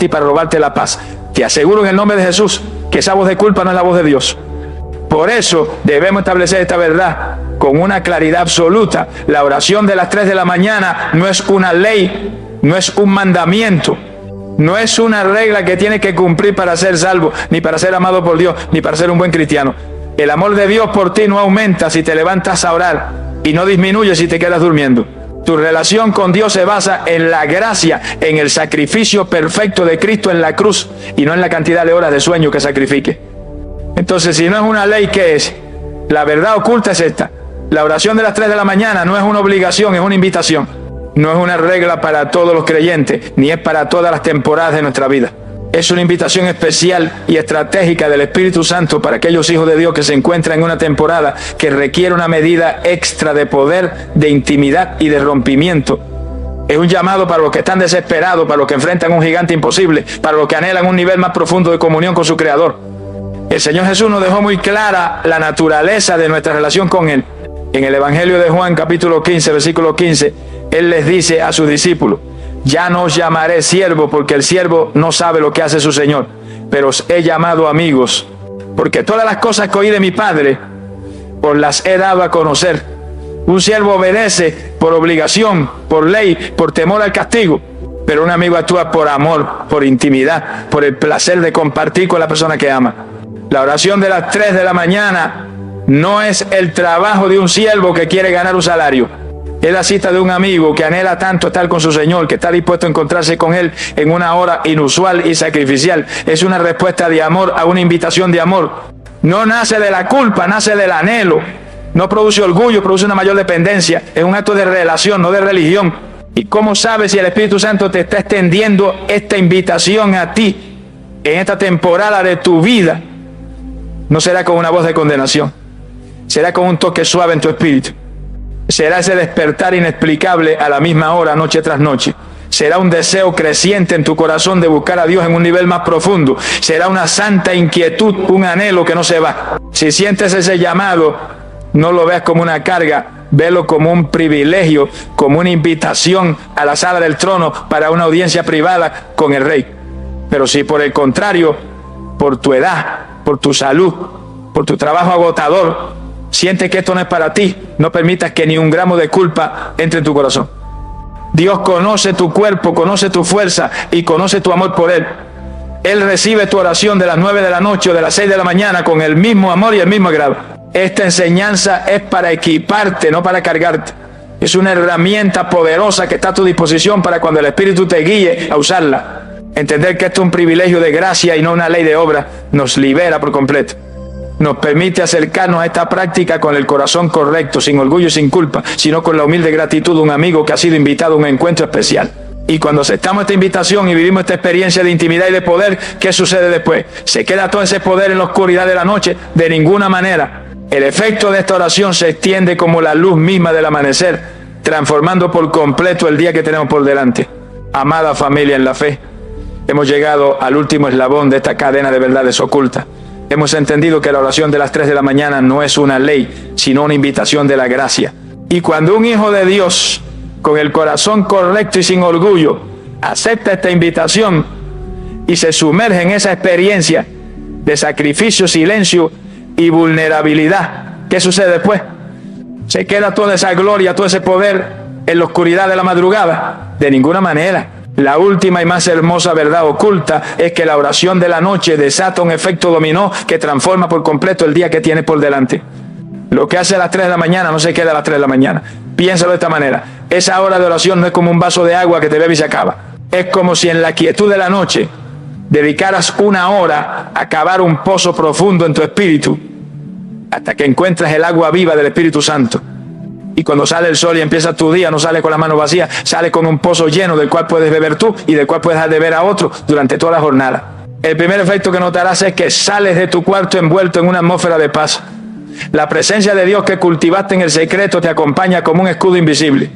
Y para robarte la paz. Te aseguro en el nombre de Jesús que esa voz de culpa no es la voz de Dios. Por eso debemos establecer esta verdad con una claridad absoluta. La oración de las 3 de la mañana no es una ley, no es un mandamiento, no es una regla que tienes que cumplir para ser salvo, ni para ser amado por Dios, ni para ser un buen cristiano. El amor de Dios por ti no aumenta si te levantas a orar y no disminuye si te quedas durmiendo. Tu relación con Dios se basa en la gracia, en el sacrificio perfecto de Cristo en la cruz y no en la cantidad de horas de sueño que sacrifique. Entonces, si no es una ley, ¿qué es? La verdad oculta es esta. La oración de las 3 de la mañana no es una obligación, es una invitación. No es una regla para todos los creyentes, ni es para todas las temporadas de nuestra vida. Es una invitación especial y estratégica del Espíritu Santo para aquellos hijos de Dios que se encuentran en una temporada que requiere una medida extra de poder, de intimidad y de rompimiento. Es un llamado para los que están desesperados, para los que enfrentan un gigante imposible, para los que anhelan un nivel más profundo de comunión con su Creador. El Señor Jesús nos dejó muy clara la naturaleza de nuestra relación con Él. En el Evangelio de Juan, capítulo 15, versículo 15, Él les dice a sus discípulos: ya no os llamaré siervo, porque el siervo no sabe lo que hace su Señor, pero os he llamado amigos, porque todas las cosas que oí de mi Padre os las he dado a conocer. Un siervo obedece por obligación, por ley, por temor al castigo, pero un amigo actúa por amor, por intimidad, por el placer de compartir con la persona que ama. La oración de las 3 de la mañana no es el trabajo de un siervo que quiere ganar un salario. Es la cita de un amigo que anhela tanto estar con su Señor, que está dispuesto a encontrarse con Él en una hora inusual y sacrificial. Es una respuesta de amor a una invitación de amor. No nace de la culpa, nace del anhelo. No produce orgullo, produce una mayor dependencia. Es un acto de relación, no de religión. ¿Y cómo sabes si el Espíritu Santo te está extendiendo esta invitación a ti en esta temporada de tu vida? No será con una voz de condenación, será con un toque suave en tu espíritu. Será ese despertar inexplicable a la misma hora, noche tras noche. Será un deseo creciente en tu corazón de buscar a Dios en un nivel más profundo. Será una santa inquietud, un anhelo que no se va. Si sientes ese llamado, no lo veas como una carga, velo como un privilegio, como una invitación a la sala del trono para una audiencia privada con el Rey. Pero si por el contrario, por tu edad, por tu salud, por tu trabajo agotador, sientes que esto no es para ti, no permitas que ni un gramo de culpa entre en tu corazón. Dios conoce tu cuerpo, conoce tu fuerza y conoce tu amor por Él. Él recibe tu oración de las 9 de la noche o de las 6 de la mañana con el mismo amor y el mismo agrado. Esta enseñanza es para equiparte, no para cargarte. Es una herramienta poderosa que está a tu disposición para cuando el Espíritu te guíe a usarla. Entender que esto es un privilegio de gracia y no una ley de obra nos libera por completo. Nos permite acercarnos a esta práctica con el corazón correcto, sin orgullo y sin culpa, sino con la humilde gratitud de un amigo que ha sido invitado a un encuentro especial. Y cuando aceptamos esta invitación y vivimos esta experiencia de intimidad y de poder, ¿qué sucede después? ¿Se queda todo ese poder en la oscuridad de la noche? De ninguna manera. El efecto de esta oración se extiende como la luz misma del amanecer, transformando por completo el día que tenemos por delante. Amada familia en la fe, hemos llegado al último eslabón de esta cadena de verdades ocultas. Hemos entendido que la oración de las 3 de la mañana no es una ley, sino una invitación de la gracia. Y cuando un hijo de Dios, con el corazón correcto y sin orgullo, acepta esta invitación y se sumerge en esa experiencia de sacrificio, silencio y vulnerabilidad, ¿qué sucede después? ¿Se queda toda esa gloria, todo ese poder en la oscuridad de la madrugada? De ninguna manera. La última y más hermosa verdad oculta es que la oración de la noche desata un efecto dominó que transforma por completo el día que tienes por delante. Lo que hace a las 3 de la mañana no se queda a las 3 de la mañana. Piénsalo de esta manera. Esa hora de oración no es como un vaso de agua que te bebe y se acaba. Es como si en la quietud de la noche dedicaras una hora a cavar un pozo profundo en tu espíritu hasta que encuentras el agua viva del Espíritu Santo. Y cuando sale el sol y empieza tu día, no sale con la mano vacía, sale con un pozo lleno del cual puedes beber tú y del cual puedes dar de beber a otro durante toda la jornada. El primer efecto que notarás es que sales de tu cuarto envuelto en una atmósfera de paz. La presencia de Dios que cultivaste en el secreto te acompaña como un escudo invisible.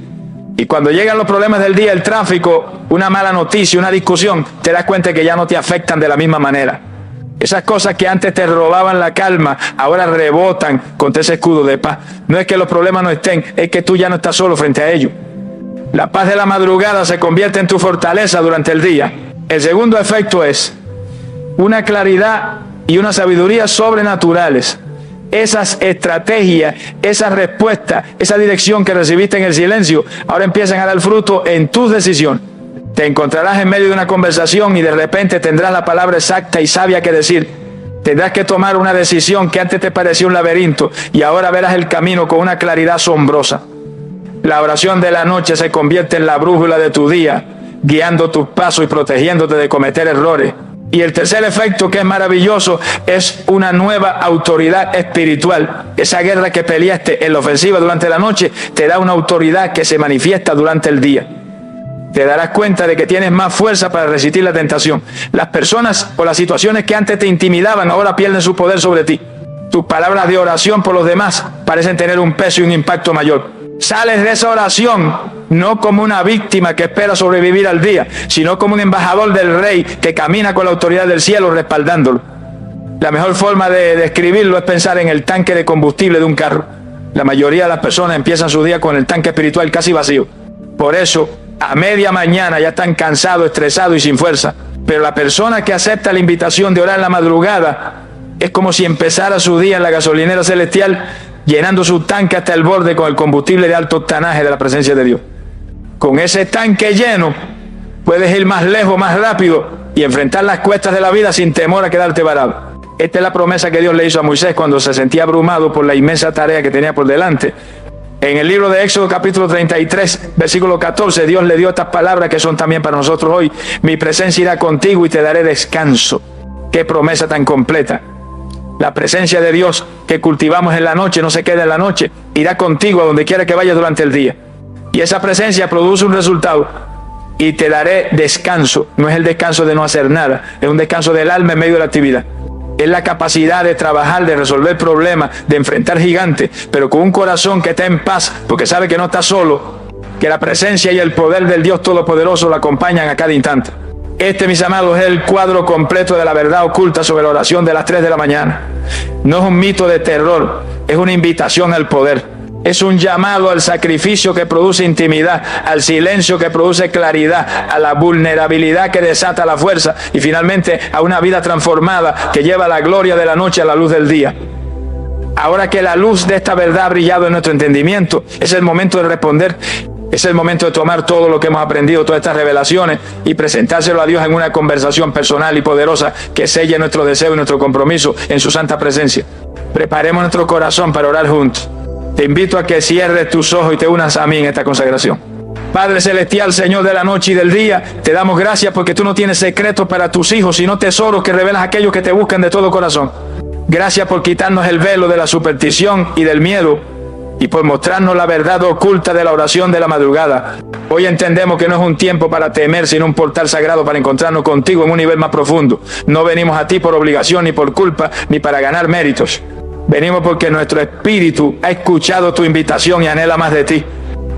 Y cuando llegan los problemas del día, el tráfico, una mala noticia, una discusión, te das cuenta que ya no te afectan de la misma manera. Esas cosas que antes te robaban la calma, ahora rebotan contra ese escudo de paz. No es que los problemas no estén, es que tú ya no estás solo frente a ellos. La paz de la madrugada se convierte en tu fortaleza durante el día. El segundo efecto es una claridad y una sabiduría sobrenaturales. Esas estrategias, esas respuestas, esa dirección que recibiste en el silencio, ahora empiezan a dar fruto en tus decisiones. Te encontrarás en medio de una conversación y de repente tendrás la palabra exacta y sabia que decir. Tendrás que tomar una decisión que antes te parecía un laberinto y ahora verás el camino con una claridad asombrosa. La oración de la noche se convierte en la brújula de tu día, guiando tus pasos y protegiéndote de cometer errores. Y el tercer efecto, que es maravilloso, es una nueva autoridad espiritual. Esa guerra que peleaste en la ofensiva durante la noche te da una autoridad que se manifiesta durante el día. Te darás cuenta de que tienes más fuerza para resistir la tentación. Las personas o las situaciones que antes te intimidaban ahora pierden su poder sobre ti. Tus palabras de oración por los demás parecen tener un peso y un impacto mayor. Sales de esa oración no como una víctima que espera sobrevivir al día, sino como un embajador del Rey que camina con la autoridad del cielo respaldándolo. La mejor forma de describirlo es pensar en el tanque de combustible de un carro. La mayoría de las personas empiezan su día con el tanque espiritual casi vacío. Por eso, a media mañana ya están cansados, estresados y sin fuerza. Pero la persona que acepta la invitación de orar en la madrugada es como si empezara su día en la gasolinera celestial, llenando su tanque hasta el borde con el combustible de alto octanaje de la presencia de Dios. Con ese tanque lleno, puedes ir más lejos, más rápido y enfrentar las cuestas de la vida sin temor a quedarte varado. Esta es la promesa que Dios le hizo a Moisés cuando se sentía abrumado por la inmensa tarea que tenía por delante. En el libro de Éxodo capítulo 33, versículo 14, Dios le dio estas palabras que son también para nosotros hoy. Mi presencia irá contigo y te daré descanso. Qué promesa tan completa. La presencia de Dios que cultivamos en la noche no se queda en la noche. Irá contigo a donde quiera que vayas durante el día. Y esa presencia produce un resultado. Y te daré descanso. No es el descanso de no hacer nada. Es un descanso del alma en medio de la actividad. Es la capacidad de trabajar, de resolver problemas, de enfrentar gigantes, pero con un corazón que está en paz, porque sabe que no está solo, que la presencia y el poder del Dios Todopoderoso lo acompañan a cada instante. Este, mis amados, es el cuadro completo de la verdad oculta sobre la oración de las 3 de la mañana. No es un mito de terror, es una invitación al poder. Es un llamado al sacrificio que produce intimidad, al silencio que produce claridad, a la vulnerabilidad que desata la fuerza y finalmente a una vida transformada que lleva la gloria de la noche a la luz del día. Ahora que la luz de esta verdad ha brillado en nuestro entendimiento, es el momento de responder. Es el momento de tomar todo lo que hemos aprendido, todas estas revelaciones, y presentárselo a Dios en una conversación personal y poderosa que selle nuestro deseo y nuestro compromiso en su santa presencia. Preparemos nuestro corazón para orar juntos. Te invito a que cierres tus ojos y te unas a mí en esta consagración. Padre Celestial, Señor de la noche y del día, te damos gracias porque tú no tienes secretos para tus hijos, sino tesoros que revelas a aquellos que te buscan de todo corazón. Gracias por quitarnos el velo de la superstición y del miedo y por mostrarnos la verdad oculta de la oración de la madrugada. Hoy entendemos que no es un tiempo para temer, sino un portal sagrado para encontrarnos contigo en un nivel más profundo. No venimos a ti por obligación, ni por culpa, ni para ganar méritos. Venimos porque nuestro espíritu ha escuchado tu invitación y anhela más de ti.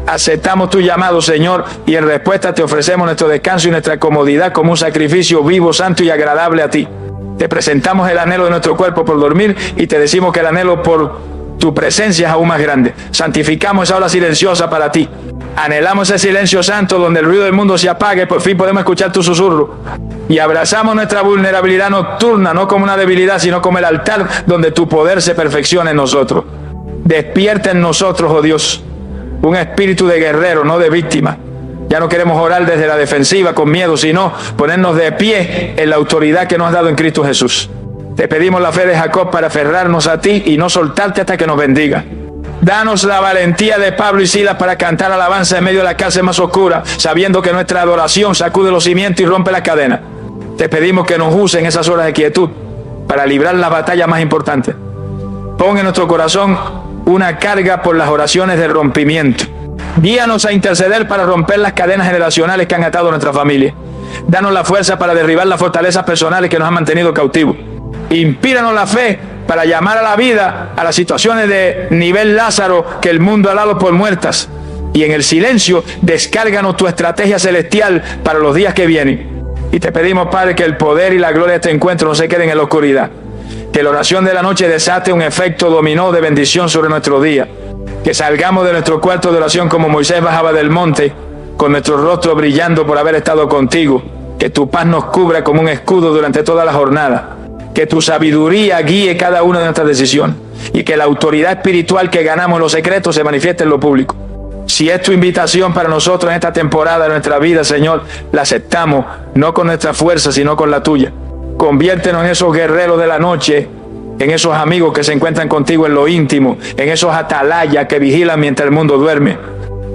Aceptamos tu llamado, Señor, y en respuesta te ofrecemos nuestro descanso y nuestra comodidad como un sacrificio vivo, santo y agradable a ti. Te presentamos el anhelo de nuestro cuerpo por dormir y te decimos que el anhelo por tu presencia es aún más grande. Santificamos esa hora silenciosa para ti. Anhelamos ese silencio santo donde el ruido del mundo se apague y por fin podemos escuchar tu susurro. Y abrazamos nuestra vulnerabilidad nocturna, no como una debilidad, sino como el altar donde tu poder se perfecciona en nosotros. Despierta en nosotros, oh Dios, un espíritu de guerrero, no de víctima. Ya no queremos orar desde la defensiva con miedo, sino ponernos de pie en la autoridad que nos has dado en Cristo Jesús. Te pedimos la fe de Jacob para aferrarnos a ti y no soltarte hasta que nos bendiga. Danos la valentía de Pablo y Silas para cantar alabanza en medio de la cárcel más oscura, sabiendo que nuestra adoración sacude los cimientos y rompe las cadenas. Te pedimos que nos usen esas horas de quietud para librar las batallas más importantes. Pon en nuestro corazón una carga por las oraciones de rompimiento. Guíanos a interceder para romper las cadenas generacionales que han atado a nuestra familia. Danos la fuerza para derribar las fortalezas personales que nos han mantenido cautivos. Inspíranos la fe para llamar a la vida a las situaciones de nivel Lázaro que el mundo ha dado por muertas. Y en el silencio, descárganos tu estrategia celestial para los días que vienen. Y te pedimos, Padre, que el poder y la gloria de este encuentro no se queden en la oscuridad. Que la oración de la noche desate un efecto dominó de bendición sobre nuestro día. Que salgamos de nuestro cuarto de oración como Moisés bajaba del monte, con nuestro rostro brillando por haber estado contigo. Que tu paz nos cubra como un escudo durante toda la jornada. Que tu sabiduría guíe cada una de nuestras decisiones. Y que la autoridad espiritual que ganamos en los secretos se manifieste en lo público. Si es tu invitación para nosotros en esta temporada de nuestra vida, Señor, la aceptamos, no con nuestra fuerza, sino con la tuya. Conviértenos en esos guerreros de la noche, en esos amigos que se encuentran contigo en lo íntimo, en esos atalayas que vigilan mientras el mundo duerme.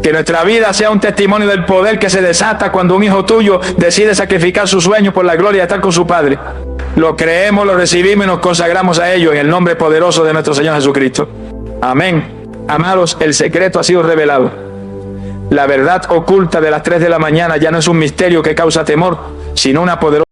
Que nuestra vida sea un testimonio del poder que se desata cuando un hijo tuyo decide sacrificar sus sueños por la gloria de estar con su Padre. Lo creemos, lo recibimos y nos consagramos a ello en el nombre poderoso de nuestro Señor Jesucristo. Amén. Amados, el secreto ha sido revelado. La verdad oculta de las 3 de la mañana ya no es un misterio que causa temor, sino una poderosa